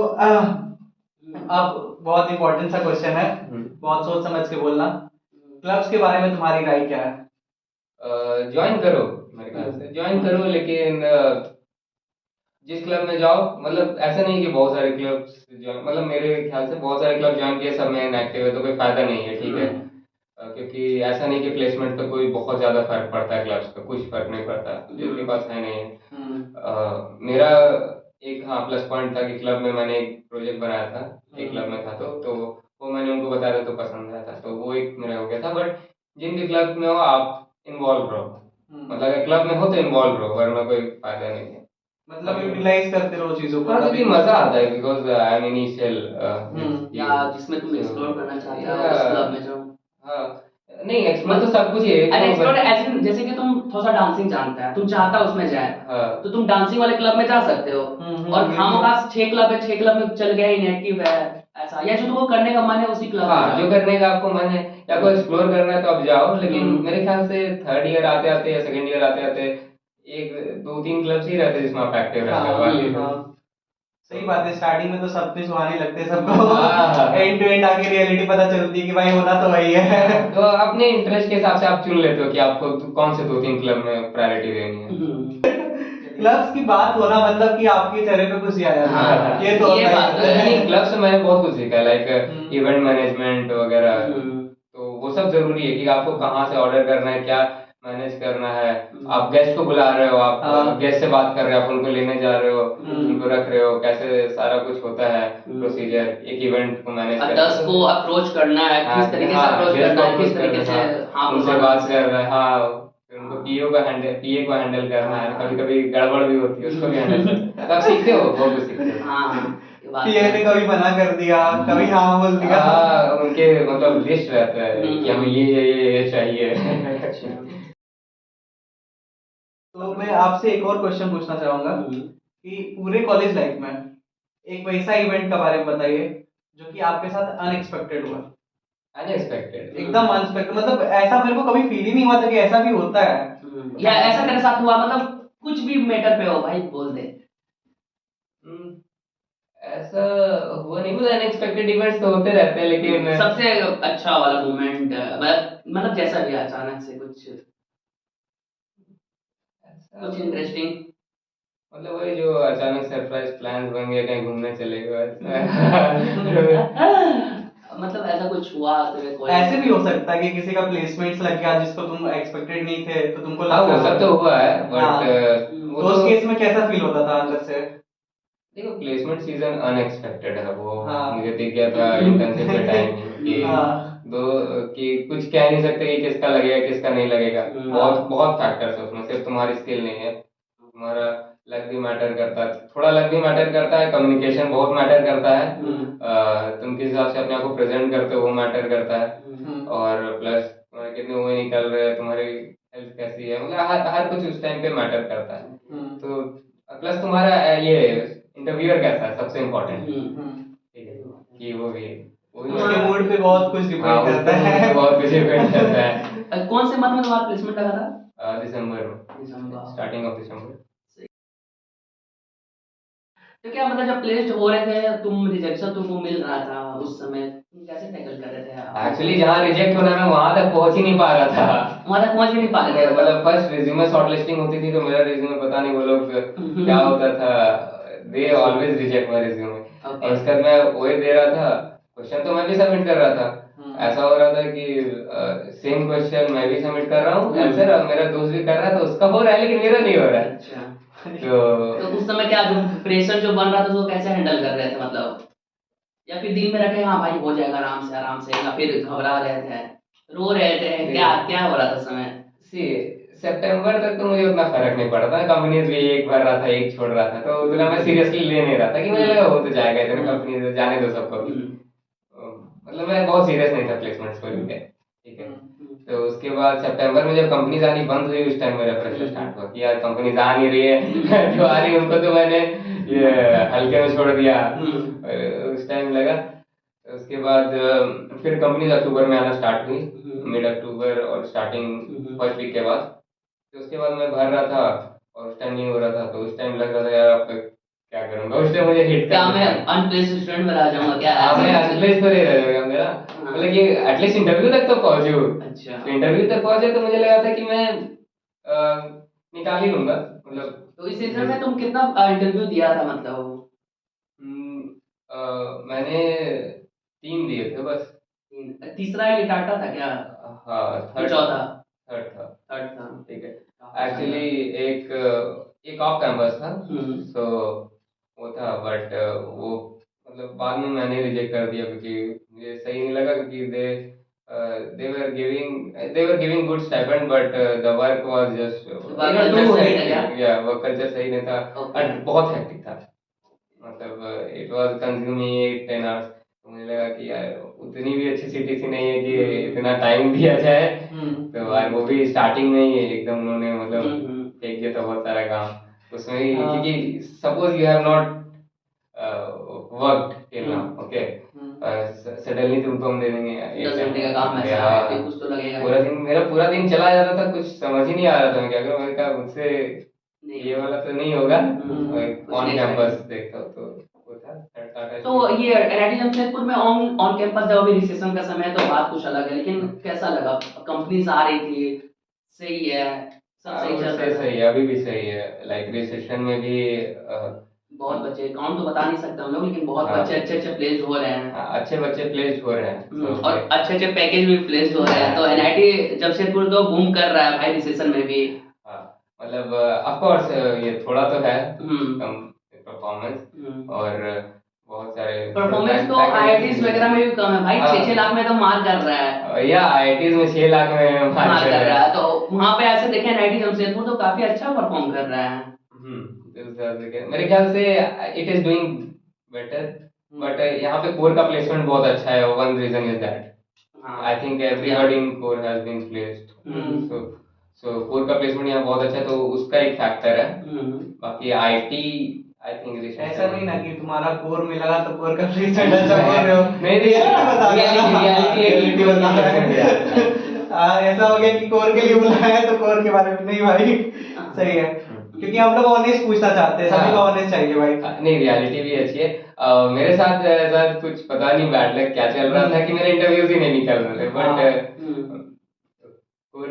अब बहुत इंपॉर्टेंट सा क्वेश्चन है, बहुत सोच समझ के बोलना। क्लब्स के बारे में तुम्हारी राय क्या है? ज्वाइन करो, मेरे ख्याल से ज्वाइन करो, लेकिन जिस क्लब में जाओ, मतलब ऐसा नहीं कि बहुत सारे क्लब्स ज्वाइन, मतलब मेरे ख्याल से बहुत सारे क्लब ज्वाइन किए, सब में इनएक्टिव है तो कोई फायदा नहीं है, ठीक है। क्योंकि ऐसा नहीं कि प्लेसमेंट पे कोई बहुत ज्यादा फर्क पड़ता है, क्लब्स पे कुछ फर्क नहीं पड़ता, जिसके पास है नहीं है। मेरा एक प्लस पॉइंट था कि क्लब में मैंने एक प्रोजेक्ट बनाया था, एक क्लब में था तो वो मैंने उनको बताया था तो पसंद आया था, तो वो एक मेरा हो गया था। बट जिन भी क्लब में हो आप इन्वॉल्व रहो, मतलब अगर क्लब में हो तो इन्वॉल्व रहो, वरना कोई फायदा नहीं है। मतलब यूटिलाइज करते रहो चीजों को, क्योंकि मजा आता है, बिकॉज आई एम इनिशियल या जिसमें तुम एक्सप्लोर करना चाहते हो उस क्लब में जाओ। नहीं एक्सप्लोर तो सब कुछ है, अरे एक्सप्लोर एज इन जैसे कि तुम थोड़ा सा डांसिंग जानता है, तुम चाहता उसमें जाए, तो तुम डांसिंग वाले क्लब में जा सकते हो। और खामोखास 6 क्लब है, 6 क्लब में चल गया, इनएक्टिव है ऐसा, या जो तुमको करने का मन है उसी क्लब में जो करने का आपको मन है या कोई एक्सप्लोर करना है तो आप जाओ। लेकिन मेरे ख्याल से 3rd ईयर आते आते या 2nd ईयर आते आते 1-2-3 क्लब्स ही रहते जिसमें आप एक्टिव रहते हो। सही बात है, स्टार्टिंग में तो सब कुछ सुहाने लगते हैं सबको, एंड टू एंड आगे रियलिटी पता चलती है कि भाई होना तो वही है। तो अपने इंटरेस्ट के हिसाब से आप चुन लेते हो कि आपको कौन से 2-3 क्लब में प्रायोरिटी देनी है। क्लब्स की बात होना मतलब कि आपके चेहरे पे खुशी आ जाती है, ये तो क्लब से मैंने बहुत कुछ सीखा, लाइक इवेंट मैनेजमेंट वगैरह, तो वो सब जरूरी है कि आपको कहाँ से ऑर्डर करना है, क्या मैनेज करना है, आप गेस्ट को बुला रहे हो, आप हाँ। गेस्ट से बात कर रहे हो, आप उनको लेने जा रहे हो, हम्म। उनको रख रहे हो, कैसे सारा कुछ होता है प्रोसीजर एक इवेंट को मैनेज और करना। 10 को अप्रोच करना है, किस तरीके से अप्रोच गेस्ट करना को है, किस approach तरीके करना, से हाँ, हाँ उनसे बुलवाना बात है। करना है, हाँ, फिर उनको पीए को हैंडल करना है, कभी कभी गड़बड़ भी होती है, उसको भी हैंडल करना है। तो आप सीखते हो, बहुत कुछ सीखते हो। हाँ ये बात पीए ने कभी मना कर दिया, कभी हाँ बोल दिया। हाँ, उनके मतलब लिस्ट रहता है कि हमें ये चाहिए। अच्छा। तो मैं आपसे एक और क्वेश्चन पूछना चाहूंगा कि पूरे कॉलेज लाइफ में एक वैसा इवेंट के बारे में बताइए जो कि आपके साथ अनएक्सपेक्टेड हुआ। अनएक्सपेक्टेड। एकदम अनएक्सपेक्टेड, मतलब ऐसा मेरे को कभी फील ही नहीं हुआ था कि ऐसा भी होता है। या ऐसा तेरे साथ हुआ, मतलब कुछ भी मैटर पे हो भाई बोल दे। ऐसा हुआ नहीं, मुझे अनएक्सपेक्टेड इवेंट्स तो होते रहते हैं, लेकिन सबसे अच्छा वाला मोमेंट मतलब जैसा भी अचानक से कुछ ऐसा इंटरेस्टिंग। मतलब वही जो अचानक सरप्राइज प्लान बन गया, कहीं घूमने चले गए ऐसा। मतलब ऐसा कुछ हुआ तेरे कॉलेज ऐसे भी हो सकता है कि किसी का प्लेसमेंट्स लग गया जिसको तुम एक्सपेक्टेड नहीं थे, तो तुमको हाँ, लग वो रहा सब तो हुआ है, बट हाँ। वो तो उस तो केस में कैसा फील होता था अंदर से? देखो, प्लेसमेंट सीजन अनएक्सपेक्टेड है, वो हाँ। मुझे दिख गया था इंटर्नशिप के टाइम कि हाँ। दो कि कुछ कह नहीं सकते कि किसका लगेगा किसका नहीं लगेगा। बहुत बहुत फैक्टर्स है उसमें, सिर्फ तुम्हारी स्किल नहीं है, तुम्हारा लक भी मैटर करता है, थोड़ा लक भी मैटर करता है, कम्युनिकेशन बहुत मैटर करता है, तुम किस हिसाब से अपने आप को प्रेजेंट करते हो वो मैटर करता है, और प्लस तुम्हारे कितने हुए निकल रहे हैं, तुम्हारी हेल्थ कैसी है, मतलब हर कुछ उस टाइम पे मैटर करता है। तो प्लस तुम्हारा ये इंटरव्यूअर कैसा है, सबसे इम्पोर्टेंट, ठीक है, कि वो भी उसके मूड पे बहुत कुछ हाँ, डिपेंड करता है। बहुत कुछ डिपेंड करता है। कौन से मंथ में तुम्हारा प्लेसमेंट लगा था? दिसंबर में, दिसंबर। Starting of December. तो क्या मतलब जब प्लेस्ड हो रहे थे, तुम रिजेक्शन तुमको मिल रहा था उस समय, तुम कैसे टैकल कर रहे थे? एक्चुअली जहाँ रिजेक्ट होना मैं वहां तक पहुंच ही नहीं पा रहा था, वहां तक पहुंच भी नहीं पा रहे थे मतलब फर्स्ट रिज्यूमे शॉर्टलिस्टिंग होती थी तो मेरा रिज्यूमे पता नहीं वो लोग क्या होता था, they always reject my resume, और उसके बाद मैं वही दे रहा था, क्वेश्चन तो मैं भी सबमिट कर रहा था, ऐसा हो रहा था कि सेम क्वेश्चन मैं भी सबमिट कर रहा हूँ आंसर, और मेरा दोस्त भी कर रहा है तो उसका हो रहा है लेकिन मेरा नहीं हो रहा है। अच्छा। तो उस समय क्या जो प्रेशर जो बन रहा था, वो कैसे हैंडल कर रहे थे, मतलब या फिर दिल में रखे हाँ भाई हो जाएगा आराम से, या फिर घबरा रहे थे, रो रहे थे, क्या क्या हो रहा था समय? सी सितंबर तक तो मुझे उतना फर्क नहीं पड़ा था, कंपनीज भी एक भर रहा था एक छोड़ रहा था, तो उतना मैं सीरियसली ले नहीं रहा था कि मुझे लगा हो तो जाएगा इतने कंपनी जाने दो सबको भी, मतलब मैं बहुत सीरियस नहीं था प्लेसमेंट्स को लेके, ठीक है। तो उसके बाद सितंबर में जब कंपनीज आनी बंद हुई उस टाइम मेरा प्रेशर स्टार्ट हुआ कि यार कंपनीज आ नहीं रही है, जो आ रही है उनको तो मैंने ये हल्के में छोड़ दिया, और उस टाइम लगा। उसके बाद फिर कंपनीज अक्टूबर में आना स्टार्ट हुई, मिड अक्टूबर और स्टार्टिंग फर्स्ट वीक के बाद, तो उसके बाद मैं भर रहा था और उस टाइम नहीं हो रहा था, तो उस टाइम लग रहा था यार अब क्या करूंगा, उस टाइम मुझे हिट क्या मैं अनप्लेस्ड स्टूडेंट में रह जाऊंगा क्या? हाँ, मैं अनप्लेस्ड तो नहीं रह जाऊंगा मेरा, मतलब कि एटलीस्ट इंटरव्यू तक तो पहुंचू। अच्छा। तो इंटरव्यू तक पहुंचे तो मुझे लगा था कि मैं निकाल ही लूंगा, मतलब। तो इस सीजन में तुम कितना इंटरव्यू दिया था, मतलब? मैंने 3 दिए थे बस। तीसरा ये टाटा था क्या? हाँ, तो चौथा? थर्ड था, थर्ड था। ठीक है। एक्चुअली एक ऑफ कैंपस था, सो वो था, बट वो मतलब बाद में मैंने रिजेक्ट कर दिया क्योंकि मुझे सही नहीं लगा, क्योंकि they were giving good stipend, but the work was just culture सही था क्या? yeah, work culture सही नहीं था, और बहुत हेक्टिक था, मतलब इट वाज कंज्यूमिंग 8-10 आवर्स, तो मुझे लगा कि यार उतनी भी अच्छी सीटीसी नहीं है कि इतना टाइम दिया जाए, तो यार वो भी स्टार्टिंग में ही एकदम उन्होंने मतलब फेंक दिया था बहुत सारा काम उसमें ही, क्योंकि suppose you have not worked till now, okay, suddenly तुमको हम दे देंगे 10 घंटे का काम ऐसा है कि कुछ तो लगेगा। पूरा दिन मेरा पूरा दिन चला जाता था, कुछ समझ ही नहीं आ रहा था मैं क्या करूं, मैंने कहा मुझसे ये वाला तो नहीं होगा, ऑन कैंपस देखता हूँ तो वो था टाटा। तो ये एनआईटी जमशेदपुर में ऑन ऑन कैंपस जब अभी रिसेशन का समय है तो बात कुछ अलग है, लेकिन कैसा लगा? कंपनीज आ रही थी, सही है, सब सही चल रहा है? सही है, अभी भी सही है, लाइक रिसेशन में भी बहुत बच्चे, काउंट तो बता नहीं सकते हम लोग, लेकिन बहुत हाँ। बच्चे अच्छे प्लेस्ड हो रहे हैं। अच्छे बच्चे प्लेस्ड हो रहे हैं तो और अच्छे पैकेज भी प्लेस्ड हो रहे हैं, तो एनआईटी जमशेदपुर तो बूम कर रहा है भाई रिसेशन में भी। हाँ, मतलब ऑफ कोर्स ये थोड़ा तो है हम्म। कम परफॉर्मेंस, हम्म। और बहुत सारे परफॉर्मेंस तो packages आईआईटीज भी- वगैरह में भी कम है भाई, हाँ। 6-6 लाख में तो मार कर रहा है। या आईआईटीज में 6 लाख में मार कर रहा है, तो वहां पे ऐसे देखें एनआईटी जमशेदपुर तो काफी अच्छा परफॉर्म कर रहा है। तो उस हिसाब से मेरे ख्याल से it is doing better, but यहाँ पे कोर का प्लेसमेंट बहुत अच्छा है। वन रीजन इज दैट हाँ। I think everybody in core has been placed, so core का प्लेसमेंट यहाँ बहुत अच्छा है, तो उसका एक फैक्टर है। बाकी आईटी आई थिंक ऐसा नहीं ना कि तुम्हारा कोर में लगा तो कोर का प्लेसमेंट अच्छा बोल रहे हो। नहीं, रियलिटी बता रहा है। ऐसा हो गया कि कोर के लिए बुलाया है तो कोर के बारे में नहीं भाई। सही है, क्योंकि हम लोग ऑनेस्ट पूछना चाहते हैं, सभी को ऑनेस्ट चाहिए भाई। नहीं, रियलिटी भी अच्छी है। मेरे साथ ऐसा कुछ पता नहीं बैड लक क्या चल रहा था कि मेरे इंटरव्यूज ही नहीं निकल रहे थे,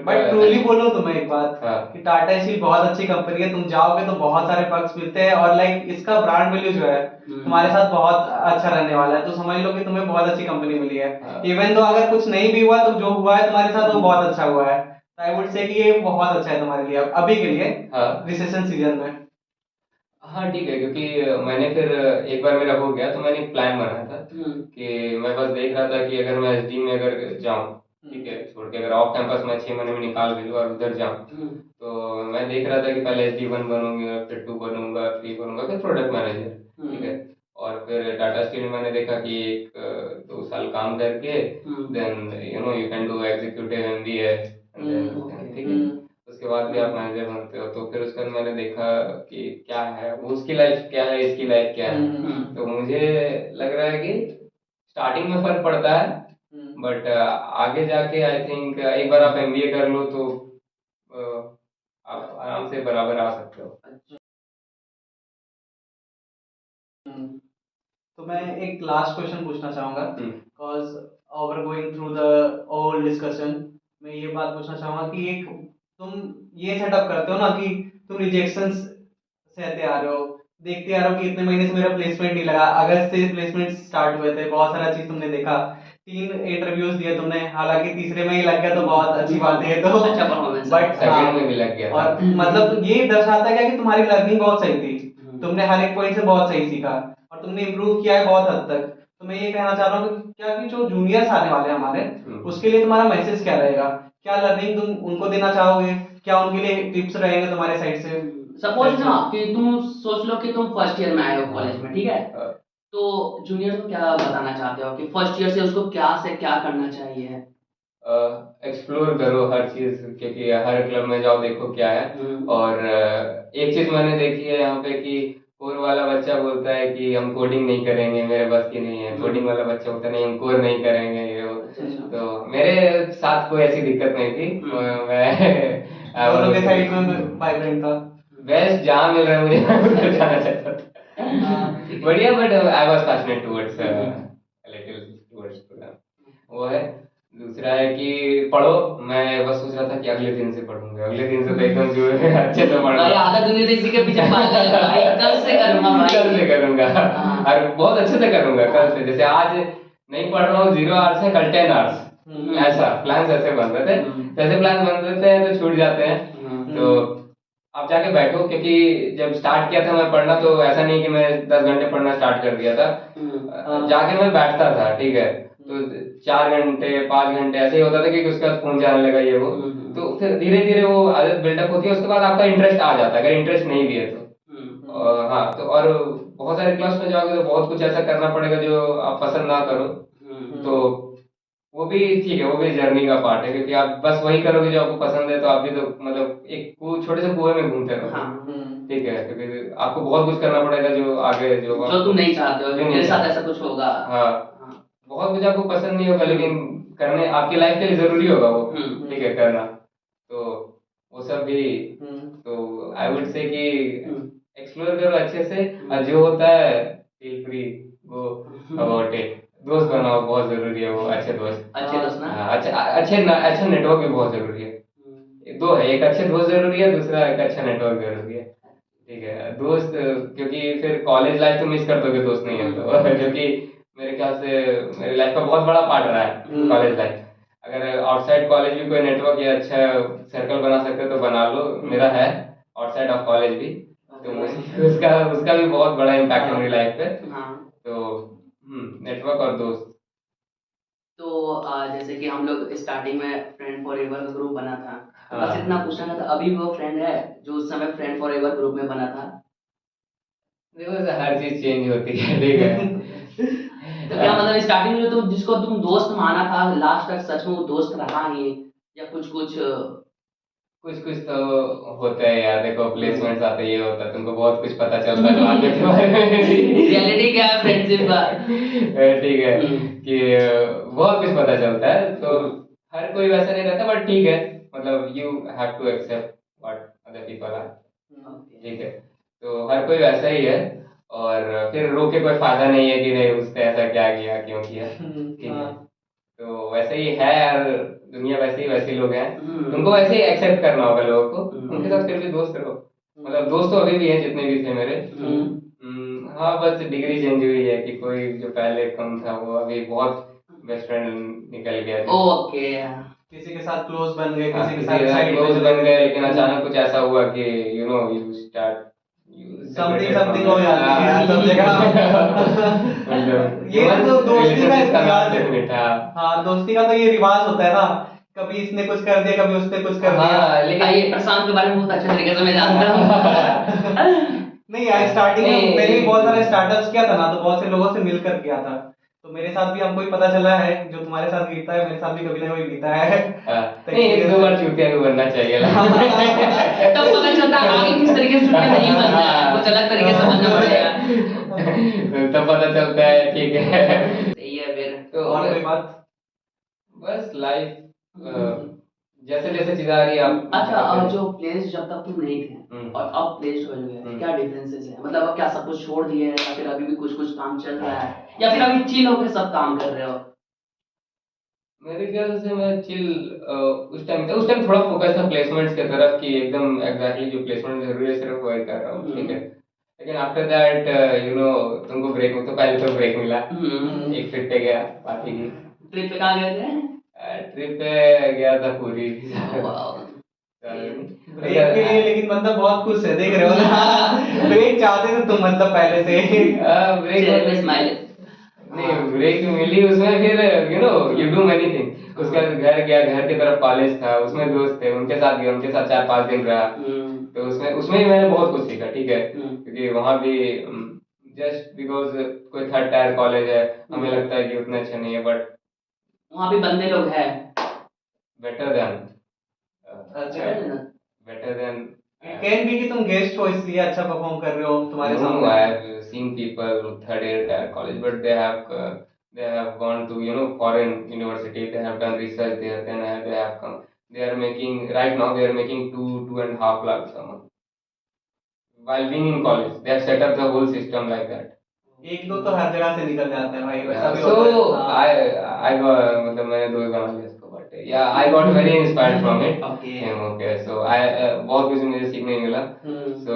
बट ट्रूली बोलो तुम्हें एक बात हाँ। कि टाटा स्टील बहुत अच्छी कंपनी है, तुम जाओगे तो बहुत सारे पर्क्स मिलते हैं, और लाइक इसका ब्रांड वैल्यू जो है तुम्हारे साथ बहुत अच्छा रहने वाला है, तो समझ लो कि तुम्हें बहुत अच्छी कंपनी मिली है। हाँ। इवन तो अगर कुछ नहीं भी हुआ तो जो हुआ है तुम्हारे साथ वो बहुत अच्छा हुआ है, तो आई वुड से कि ये बहुत अच्छा है तुम्हारे लिए अभी के लिए रिसेशन सीजन में। हाँ ठीक है, क्योंकि मैंने फिर एक बार मेरा हो गया तो मैंने एक प्लान बनाया था कि मैं बस देख रहा था कि अगर मैं एसडी में अगर जाऊँ, ठीक है, छोड़ के अगर ऑफ कैंपस मैं 6 महीने में निकाल भी लूँ और उधर जाऊँ, तो मैं देख रहा था कि पहले SD1 बनूंगा, फिर 2 बनूंगा, 3 बनूंगा, फिर प्रोडक्ट मैनेजर, ठीक है। और फिर टाटा स्टील में मैंने देखा कि 1-2 साल काम करके then you can do executive MBA, ठीक है, उसके बाद भी आप मैनेजर बनते हो। तो फिर उसके बाद मैंने देखा कि क्या है, वो उसकी लाइफ क्या है, इसकी लाइफ क्या है। तो मुझे लग रहा है कि स्टार्टिंग में फर्क पड़ता है, बट आगे जाके आई थिंक एक बार आप MBA कर लो तो आप आराम से बराबर आ सकते हो। तो मैं एक लास्ट क्वेश्चन पूछना चाहूंगा, because over going through the all discussion, मैं ये बात पूछना चाहूंगा कि एक तुम ये सेटअप करते हो ना कि तुम रिजेक्शंस सहते आ रहे हो, देखते आ रहे हो कि इतने महीने से मेरा प्लेसमेंट नहीं लगा, अगस्त से प्लेसमेंट स्टार्ट हुए थे, बहुत सारा चीज तुमने देखा, 3 इंटरव्यूज दिए तुमने, हालांकि तीसरे में ही लग गया तो बहुत अच्छी बात है, तो अच्छा परफॉर्मेंस, बट सेकंड में भी लग गया था। और मतलब ये दर्शाता है क्या कि तुम्हारी लर्निंग बहुत सही थी, तुमने हर एक पॉइंट से बहुत सही सीखा और तुमने इम्प्रूव किया है बहुत हद तक। तो मैं ये कहना चाह रहा हूँ कि क्या कि जो जूनियर्स आने वाले हैं हमारे, उसके लिए तुम्हारा मैसेज क्या रहेगा, क्या लर्निंग तुम उनको देना चाहोगे, क्या उनके लिए टिप्स रहेंगे तुम्हारे साइड से? सपोज ना कि तुम सोच लो कि तुम फर्स्ट ईयर में आए हो कॉलेज में, ठीक है, तो जूनियर को क्या बताना चाहते हो कि फर्स्ट ईयर से उसको क्या से क्या करना चाहिए? एक्सप्लोर करो हर चीज, क्योंकि हर क्लब में जाओ, देखो क्या है। और एक चीज मैंने देखी है यहाँ पे कि कोर वाला बच्चा बोलता है कि हम कोडिंग नहीं करेंगे, मेरे बस की नहीं है। कोडिंग वाला बच्चा बोलता नहीं हम कोर नहीं करेंगे, ये वो। तो मेरे साथ कोई ऐसी दिक्कत नहीं थी, मैं दोनों के साइड में वाइब्रेंट था, बेस्ट जहाँ मिल रहा है मुझे मैं उधर जाना चाहता था। बढ़िया, but I was passionate towards little towards program, वो है। दूसरा है कि पढ़ो, मैं बस सोच रहा था कि अगले दिन से पढ़ूंगा, अगले दिन से तो एकदम जो है अच्छे से पढ़ूंगा। भाई आधा दुनिया तो इसी के पीछे पागल है भाई, कल से करूंगा भाई, कल से करूंगा और बहुत अच्छे से करूंगा कल से। जैसे आज नहीं पढ़ रहा हूँ 0 आवर्स है, कल 10 आवर्स, ऐसा प्लान ऐसे बन रहे थे। जैसे प्लान बन रहे थे तो छूट जाते हैं। तो आप जाके बैठो, क्योंकि जब स्टार्ट किया था मैं पढ़ना, तो ऐसा नहीं कि मैं 10 घंटे पढ़ना स्टार्ट कर दिया था। जाके मैं बैठता था, ठीक है, तो 4 घंटे 5 घंटे ऐसे ही होता था कि उसके बाद फोन जाने लगा ये वो। तो फिर धीरे धीरे वो आदत बिल्डअप होती है, उसके बाद आपका इंटरेस्ट आ जाता है, अगर इंटरेस्ट नहीं भी है तो। हाँ, तो और बहुत सारे क्लास में जाओगे तो बहुत कुछ ऐसा करना पड़ेगा जो आप पसंद ना करो, तो वो भी ठीक है, वो भी जर्नी का पार्ट है। क्योंकि आप बस वही करोगे जो आपको पसंद है, तो आप भी तो मतलब एक छोटे से कुएं में घूमते रहो, ठीक है, क्योंकि आपको बहुत कुछ करना पड़ेगा जो आगे जो तुम नहीं चाहते हो, मेरे साथ ऐसा कुछ होगा। हाँ, बहुत कुछ आपको पसंद नहीं होगा, लेकिन करने आपकी लाइफ के लिए जरूरी होगा वो, ठीक है, करना। तो वो सब भी, तो आई वुड से कि एक्सप्लोर करो अच्छे से, और जो होता है feel free go about it. दोस्त बनाओ, बहुत जरूरी है वो, अच्छे दोस्त, अच्छे दोस्त ना, अच्छा नेटवर्क भी बहुत जरूरी है। दो है, एक अच्छे दोस्त जरूरी है, दूसरा एक अच्छा नेटवर्क जरूरी है। ठीक है दोस्त, क्योंकि फिर कॉलेज लाइफ तो मिस कर दोगे दोस्त नहीं है तो जो कि मेरे ख्याल से मेरी लाइफ का बहुत बड़ा पार्ट रहा है कॉलेज लाइफ। अगर आउटसाइड कॉलेज भी कोई नेटवर्क या अच्छा सर्कल बना सकते हो तो बना लो, मेरा है आउटसाइड ऑफ कॉलेज भी, तो उसका उसका भी बहुत बड़ा इम्पैक्ट है मेरी लाइफ पे। हाँ। तो नेटवर्क और दोस्त। तो जैसे कि हम लोग स्टार्टिंग में फ्रेंड फॉर एवर का ग्रुप बना था, तो बस हाँ। इतना पूछना था, अभी वो फ्रेंड है जो उस समय फ्रेंड फॉर एवर ग्रुप में बना था? देखो हर चीज चेंज होती है, ठीक है। तो क्या मतलब स्टार्टिंग में जो तुम जिसको तुम दोस्त माना था लास्ट तक सच में वो दोस्त रहा ही, या कुछ कुछ? कुछ कुछ तो होता है यार, देखो प्लेसमेंट्स आते ये होता है, तुमको बहुत कुछ पता चलता है बाद में के बारे में। रियलिटी क्या है फ्रेंडशिप का? ठीक है कि बहुत कुछ पता चलता है, तो हर कोई वैसा नहीं रहता, बट ठीक है, मतलब you have to accept what other people are, ठीक है। तो हर कोई वैसा ही है, और फिर रो के कोई फायदा नहीं है कि नहीं उसने ऐसा क्या किया क्यों किया, ठीक है। तो वैसे ही है यार, दुनिया वैसे ही लोग हैं, तुमको वैसे ही एक्सेप्ट करना होगा लोगों को, उनके साथ फिर भी दोस्त रहो, मतलब दोस्त तो अभी भी हैं जितने भी थे मेरे। हाँ बस डिग्री चेंज हुई है कि कोई जो पहले कम था वो अभी बहुत बेस्ट फ्रेंड निकल गया। ओके। किसी के साथ क्लोज बन गए, हाँ, किसी के किसी साथ के साथ साइड में क्लोज चले बन गए, गए, लेकिन अचानक कुछ ऐसा हुआ कि यू स्टार्ट समथिंग हो जाती है यार सब जगह। ये तो दोस्ती का रिवाज है। हाँ दोस्ती का तो ये रिवाज होता है ना, कभी इसने कुछ कर दिया, कभी उसने कुछ कर दिया। हाँ लेकिन ये प्रशांत के बारे में बहुत अच्छे तरीके से मैं जानता हूँ। नहीं यार, स्टार्टिंग में नहीं, मैंने भी बहुत सारे स्टार्टअप्स किया था ना, तो बहुत से लोगों से मिलकर किया था, तो मेरे साथ भी हमको ही पता चला है, जो तुम्हारे साथ बीता है मेरे साथ भी कभी ना कभी बीता है। नहीं, एक दो बार चूतिया भी बनना चाहिए। तब पता चलता है आगे किस तरीके से चुटकी नहीं बनना है, कुछ अलग तरीके से बनना पड़ेगा। तब पता चलता है, ठीक है। सही है फिर। तो और कोई बात? बस लाइफ जैसे जैसे चीजें आ रही है आप। अच्छा, और जो प्लेस जब तक तुम नहीं थे और अब प्लेस हो गए, क्या डिफरेंसेस है? मतलब अब क्या सब कुछ छोड़ दिए हैं, या फिर अभी भी कुछ कुछ काम चल रहा है, या फिर अभी चिल होकर सब काम कर रहे हो? मेरे ख्याल से मैं चिल उस टाइम थोड़ा फोकस था प्लेसमेंट्स की तरफ, कि एकदम एग्जैक्टली जो प्लेसमेंट जरूरी है सिर्फ वही कर रहा हूँ, ठीक है। लेकिन आफ्टर दैट तुमको ब्रेक, तो पहले तो ब्रेक मिला, एक ट्रिप पे गया पार्टी की। ट्रिप पे कहाँ गए थे? ट्रिप पे गया था पूरी। ब्रेक के लिए लेकिन मतलब बहुत खुश है, देख रहे हो ना। ब्रेक चाहते थे तुम मतलब पहले से। Break smile. नहीं, ब्रेक मिली उसमें, फिर यू डू मेनी थिंग। उसके बाद घर गया, घर की तरफ कॉलेज था, उसमें दोस्त थे, उनके साथ गया, उनके साथ 4-5 दिन रहा। तो उसमें उसमें भी मैंने बहुत कुछ सीखा, ठीक है, क्योंकि वहाँ भी जस्ट बिकॉज कोई थर्ड टायर कॉलेज है, हमें लगता है कि उतना अच्छा नहीं है, बट वहाँ भी बंदे लोग हैं बेटर देन कैन बी कि तुम गेस्ट हो इसलिए अच्छा परफॉर्म कर रहे हो तुम्हारे सामने। I have seen people third year tier college, but they have gone to foreign university. They have done research there. Then they have come. They are making right now. They are making 2.5 lakhs a month while being in college. They have set up the whole system like that. एक दो तो हर जगह से निकल जाते हैं भाई, वैसा भी So होता है। I got मतलब मैंने दोस्त बना लिया इसको, but yeah, I got very inspired from it. Okay, so I बहुत कुछ मुझे सीखने मिला. So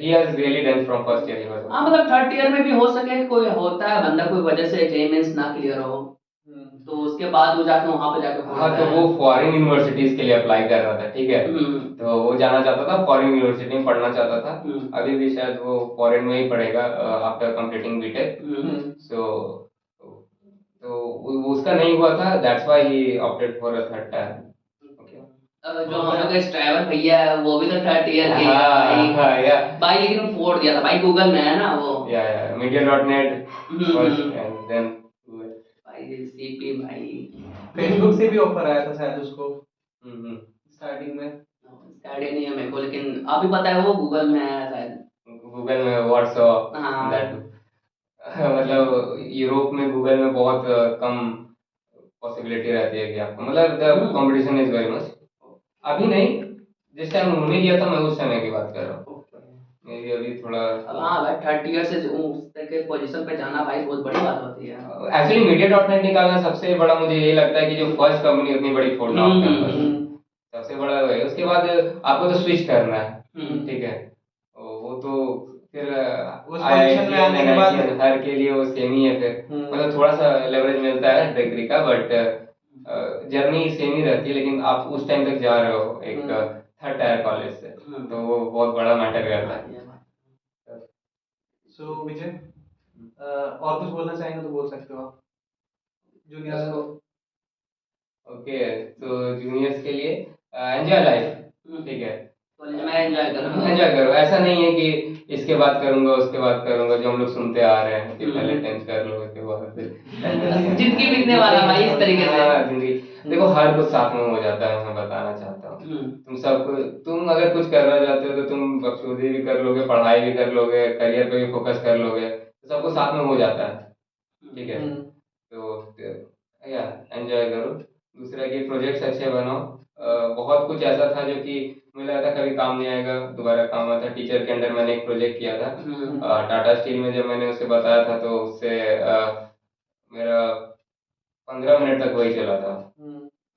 he has really done from first year. He was. हाँ मतलब थर्ड ईयर में भी हो सके, कोई होता है बंदा कोई वजह से जेईई मेंस ना क्लियर हो, तो उसके बाद वो जाके वहाँ पे जाके हाँ, तो वो फॉरेन यूनिवर्सिटीज के लिए अप्लाई कर रहा था, ठीक है। तो वो जाना चाहता था, फॉरेन यूनिवर्सिटी में पढ़ना चाहता था। अभी भी शायद वो फॉरेन में ही पढ़ेगा आफ्टर कंप्लीटिंग बीटेक। सो तो उसका नहीं हुआ था, that's why he opted for a third tier. जो हम लोग का ड्राइवर भैया है वो भी तो थर्ड ईयर के भाई, लेकिन फोड़ दिया था भाई, गूगल में है ना वो, media.net first and then भाई सीपी भाई। फेसबुक से भी ऑफर आया था शायद उसको स्टार्टिंग में। स्टार्टिंग नहीं है मेरे को, लेकिन अभी पता है वो गूगल में है शायद, गूगल में व्हाट्सएप दैट मतलब यूरोप में गूगल में बहुत कम पॉसिबिलिटी रहती है कि आपको, मतलब the competition is very much. अभी नहीं, जिस टाइम उन्होंने किया था मैं उस समय की बात कर रहा हूँ, मे बी अभी थोड़ा। हाँ भाई, थर्ड ईयर से उस तक के पोजीशन पे जाना भाई बहुत बड़ी बात होती है। एक्चुअली media.net निकालना सबसे बड़ा मुझे ये लगता है कि जो फर्स्ट कंपनी उतनी बड़ी फोड़ना होता है सबसे बड़ा है। उसके बाद आपको तो स्विच करना है, ठीक है, वो तो फिर उस position में आने के बाद- IIT हर के लिए वो सेम ही है फिर, मतलब थोड़ा सा लेवरेज मिलता है डिग्री का, बट जर्नी सेम ही रहती है, लेकिन आप उस टाइम तक जा रहे हो एक थर्ड टायर कॉलेज से, तो वो बहुत बड़ा मैटर करता है। ये बात। सो विजय, और कुछ बोलना चाहेंगे तो बोल सकते हो आप जूनियर्स को। ओके, तो जूनियर्स के लिए एंजॉय लाइफ, ठीक है, कॉलेज में एंजॉय करो। एंजॉय करो। ऐसा नहीं है कि इसके बाद करूंगा उसके बाद करूंगा, जो हम लोग सुनते आ रहे हैं कि पहले 10th कर लो उसके बाद फिर जिंदगी बीतने वाला भाई इस तरीके से। हाँ, जिंदगी देखो हर कुछ साथ में हो जाता है, मैं बताना चाहता हूँ। तुम अगर कुछ करना चाहते हो तो तुम बखूबी भी कर लोगे, पढ़ाई भी कर लोगे, करियर पे भी फोकस कर लोगे, तो सब कुछ साथ में हो जाता है, ठीक है। तो या एंजॉय करो। दूसरा कि प्रोजेक्ट्स अच्छे बनाओ। बहुत कुछ ऐसा था जो कि मुझे लगा था कभी काम नहीं आएगा, दोबारा काम आता। टीचर के अंडर मैंने एक प्रोजेक्ट किया था टाटा स्टील में, जब मैंने उसे बताया था तो उससे मेरा 15 मिनट तक वही चला था,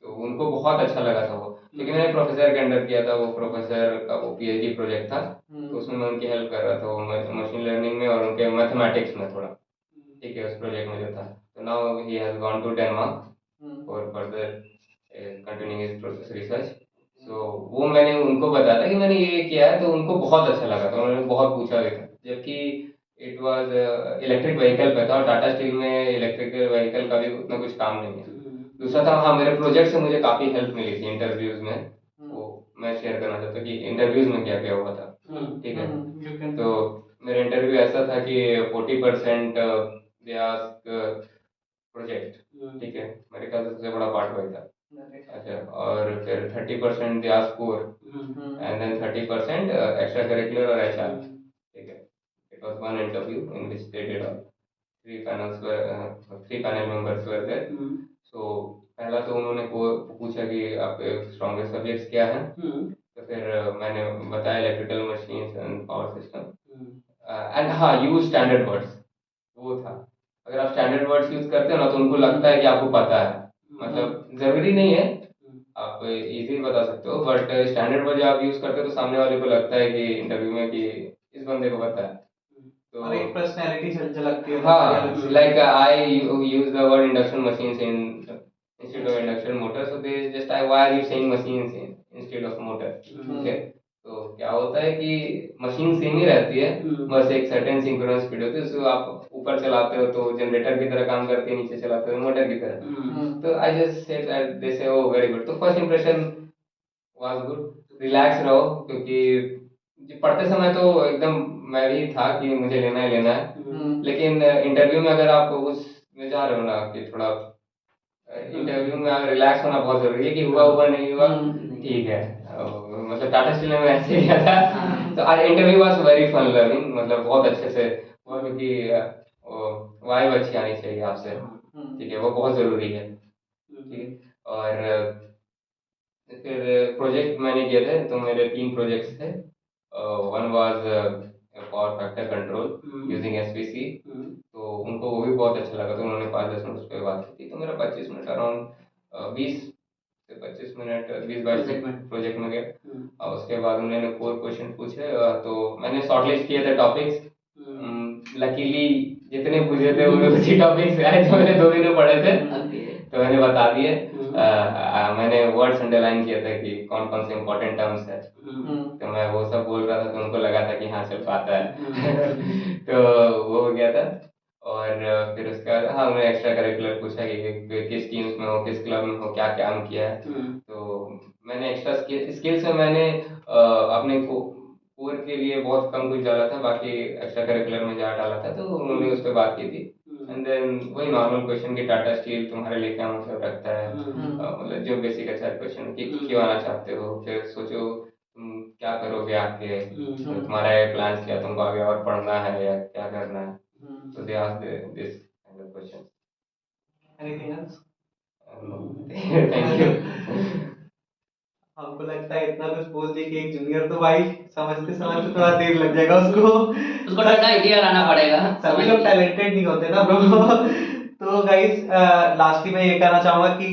तो उनको बहुत अच्छा लगा था वो, क्योंकि मैंने प्रोफेसर के अंडर किया था, वो प्रोफेसर का वो PhD प्रोजेक्ट था, तो उसमें मैं उनकी हेल्प कर रहा था, वो मशीन लर्निंग में और उनके मैथमेटिक्स में थोड़ा, ठीक है, उस प्रोजेक्ट में जो था। तो now he has gone to Denmark for further continuing his process research. So वो मैंने उनको बताया था कि मैंने ये किया है, तो उनको बहुत अच्छा लगा था, उन्होंने बहुत पूछा भी था, जबकि इट वाज इलेक्ट्रिक व्हीकल पे था, और टाटा स्टील में इलेक्ट्रिकल व्हीकल का भी उतना कुछ काम नहीं है। दूसरा था, हाँ, मेरे प्रोजेक्ट से मुझे काफी हेल्प मिली थी इंटरव्यूज में, वो मैं शेयर करना चाहता हूँ कि इंटरव्यूज में क्या क्या हुआ था, ठीक है। तो मेरा इंटरव्यू ऐसा था कि 40% दे आस्क प्रोजेक्ट, ठीक है, मेरे ख्याल से सबसे बड़ा पार्ट वही था। अच्छा, और फिर 30% they ask core, and then 30% extra curricular और HR, ठीक है। It was one interview in which they did all three panel members were there. So पहला तो उन्होंने को पूछा कि आपके स्ट्रॉन्गेस्ट सब्जेक्ट्स क्या हैं, तो फिर मैंने बताया electrical machines and power system and हाँ, यूज स्टैंडर्ड वर्ड्स, वो था। अगर आप स्टैंडर्ड वर्ड्स यूज करते हो ना, तो उनको लगता है कि आपको पता है, मतलब जरूरी नहीं है, आप इजी बता सकते हो, बट स्टैंडर्ड वर्ड आप यूज करते हो तो सामने वाले को लगता है कि इंटरव्यू में कि इस बंदे को पता है। तो और एक पर्सनालिटी झलकती है। हाँ, like I use the word induction machines instead of induction motor, so they just why are you saying machines instead of motor, okay। तो क्या होता है कि मशीन सेम ही रहती है, बस एक सर्टेन सिंक्रोनस स्पीड होती है, उसको आप ऊपर चलाते हो तो जनरेटर की तरह काम करती है, नीचे चलाते हो मोटर की तरह। तो आई जस्ट सेड दैट, दे से ओ वेरी गुड। तो first impression was good, relax रहो, क्योंकि पढ़ते समय तो एकदम मैं भी था कि मुझे लेना है लेना है, लेकिन इंटरव्यू में अगर आप उस में जा रहे हो ना कि थोड़ा इंटरव्यू में रिलैक्स होना बहुत जरूरी है, कि हुआ नहीं हुआ, ठीक है। मतलब टाटा स्टील में ऐसे ही किया था, तो interview was very fun loving, मतलब बहुत अच्छे से हुआ, क्योंकि वाइब अच्छी आनी चाहिए आपसे, ठीक है, वो बहुत जरूरी है, ठीक है। और फिर प्रोजेक्ट मैंने किए थे, तो मेरे 3 प्रोजेक्ट्स थे। One was power factor control using SPC, तो उनको वो भी बहुत अच्छा लगा, तो उन्होंने 5-10 मिनट उस पर बात की थी, तो मेरा 25 मिनट अराउंड 20 से 25 मिनट 20-22 मिनट प्रोजेक्ट में गया। और उसके बाद उन्होंने कोर क्वेश्चन पूछे, तो मैंने शॉर्टलिस्ट किए थे टॉपिक्स, लकीली जितने पूछे थे उन्हें उसी टॉपिक से आए जो मैंने 2 दिन में पढ़े थे, तो मैंने बता दिए। मैंने वर्ड्स अंडरलाइन किए थे कि कौन कौन से इंपॉर्टेंट टर्म्स है, तो मैं वो सब बोल रहा था, तो उनको लगा था कि हाँ चल पाता है तो वो हो गया था। और फिर उसके बाद हाँ, उन्होंने एक्स्ट्रा करिकुलर पूछा कि किस टीम्स में हो, किस क्लब में हो, क्या काम किया है। तो मैंने एक्स्ट्रा स्किल्स में मैंने अपने कोर के लिए बहुत कम कुछ डाला था, बाकी एक्स्ट्रा करिकुलर में ज़्यादा डाला था, तो उन्होंने उस पर बात की थी। एंड देन वही नॉर्मल क्वेश्चन कि टाटा स्टील तुम्हारे लिए क्या मतलब रखता है, मतलब जो बेसिक अच्छा क्वेश्चन कि क्यों आना चाहते हो, फिर सोचो तुम क्या करोगे आगे, तो तुम्हारा प्लान्स क्या, तुमको आगे और पढ़ना है या क्या करना है, तो they ask this kind of question. Anything else? Thank you. हमको लगता है इतना कुछ बोल दिए कि एक जूनियर तो भाई समझते समझते थोड़ा देर लग जाएगा उसको डाटा आइडिया लाना पड़ेगा, सभी लोग टैलेंटेड नहीं होते ना ब्रो तो गाइस लास्टली मैं ये कहना चाहूंगा कि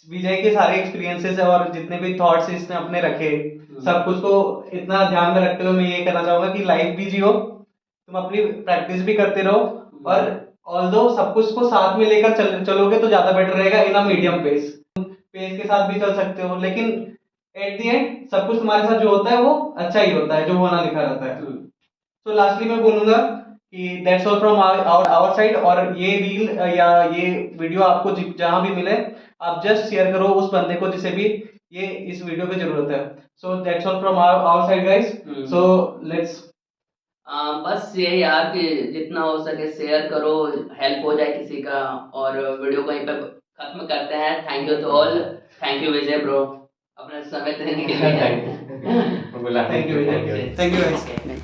विजय के सारे एक्सपीरियंसेस और जितने भी थॉट्स इसने अपने रखे सब कुछ को इतना ध्यान में रखते हुए मैं ये कहना चाहूंगा कि लाइफ भी जियो, तुम अपनी प्रैक्टिस भी करते रहो, और ऑल्दो सब कुछ को साथ में लेकर चलोगे तो ज्यादा बेटर रहेगा इन अ मीडियम पेस के साथ भी चल सकते हो, लेकिन एट द एंड सब कुछ तुम्हारे साथ जो होता है वो अच्छा ही होता है, जो होना लिखा रहता है। तो लास्टली मैं बोलूंगा कि that's all from our side, और ये रील या ये वीडियो आपको जहां भी मिले आप जस्ट शेयर करो उस बंदे को जिसे भी ये इस वीडियो की जरूरत है। So that's all from our side guys, so let's बस ये यार कि जितना हो सके शेयर करो, हेल्प हो जाए किसी का, और वीडियो को यहीं पे खत्म करते हैं। Thank you to all. Thank you Vijay bro अपना समय देने के लिए। बोला thank you thank you. Thank you guys.